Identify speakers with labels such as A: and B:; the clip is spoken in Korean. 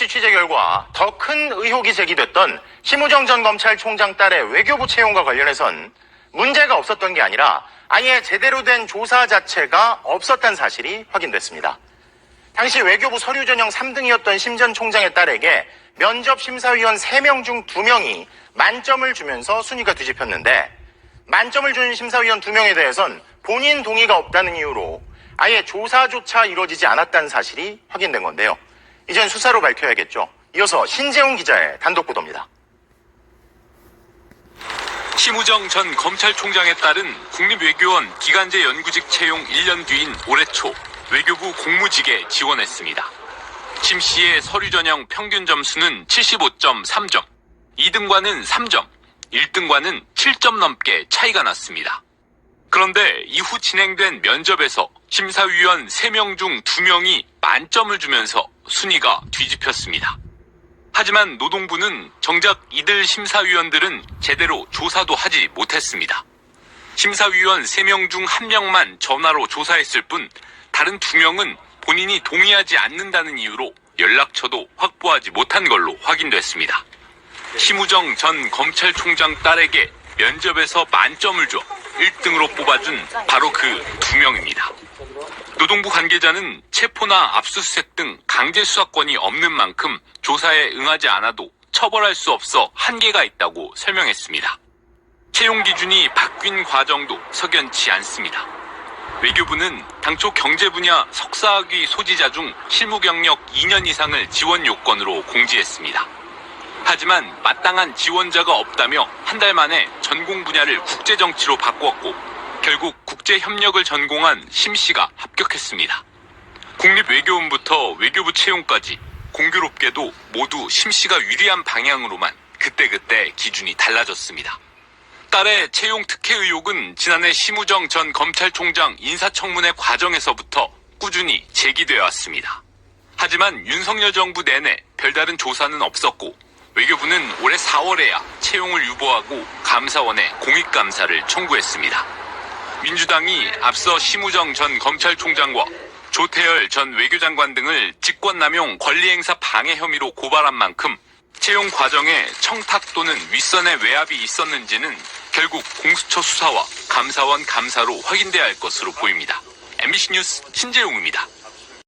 A: MBC 취재 결과 더 큰 의혹이 제기됐던 심우정 전 검찰총장 딸의 외교부 채용과 관련해선 문제가 없었던 게 아니라 아예 제대로 된 조사 자체가 없었다는 사실이 확인됐습니다. 당시 외교부 서류 전형 3등이었던 심 전 총장의 딸에게 면접 심사위원 3명 중 2명이 만점을 주면서 순위가 뒤집혔는데, 만점을 준 심사위원 2명에 대해선 본인 동의가 없다는 이유로 아예 조사조차 이루어지지 않았다는 사실이 확인된 건데요. 이젠 수사로 밝혀야겠죠. 이어서 신재훈 기자의 단독 보도입니다.
B: 심우정 전 검찰총장의 딸은 국립외교원 기간제 연구직 채용 1년 뒤인 올해 초 외교부 공무직에 지원했습니다. 심 씨의 서류 전형 평균 점수는 75.3점, 2등과는 3점, 1등과는 7점 넘게 차이가 났습니다. 그런데 이후 진행된 면접에서 심사위원 3명 중 2명이 만점을 주면서 순위가 뒤집혔습니다. 하지만 노동부는 정작 이들 심사위원들은 제대로 조사도 하지 못했습니다. 심사위원 3명 중 1명만 전화로 조사했을 뿐 다른 2명은 본인이 동의하지 않는다는 이유로 연락처도 확보하지 못한 걸로 확인됐습니다. 심우정 전 검찰총장 딸에게 면접에서 만점을 줘 1등으로 뽑아준 바로 그 2명입니다. 노동부 관계자는 체포나 압수수색 등 강제 수사권이 없는 만큼 조사에 응하지 않아도 처벌할 수 없어 한계가 있다고 설명했습니다. 채용 기준이 바뀐 과정도 석연치 않습니다. 외교부는 당초 경제 분야 석사학위 소지자 중 실무 경력 2년 이상을 지원 요건으로 공지했습니다. 하지만 마땅한 지원자가 없다며 한 달 만에 전공 분야를 국제정치로 바꾸었고 결국 국제협력을 전공한 심 씨가 합격했습니다. 국립외교원부터 외교부 채용까지 공교롭게도 모두 심 씨가 유리한 방향으로만 그때그때 기준이 달라졌습니다. 딸의 채용 특혜 의혹은 지난해 심우정 전 검찰총장 인사청문회 과정에서부터 꾸준히 제기되어 왔습니다. 하지만 윤석열 정부 내내 별다른 조사는 없었고 외교부는 올해 4월에야 채용을 유보하고 감사원에 공익감사를 청구했습니다. 민주당이 앞서 심우정 전 검찰총장과 조태열 전 외교장관 등을 직권남용 권리행사 방해 혐의로 고발한 만큼 채용 과정에 청탁 또는 윗선의 외압이 있었는지는 결국 공수처 수사와 감사원 감사로 확인돼야 할 것으로 보입니다. MBC 뉴스 신재용입니다.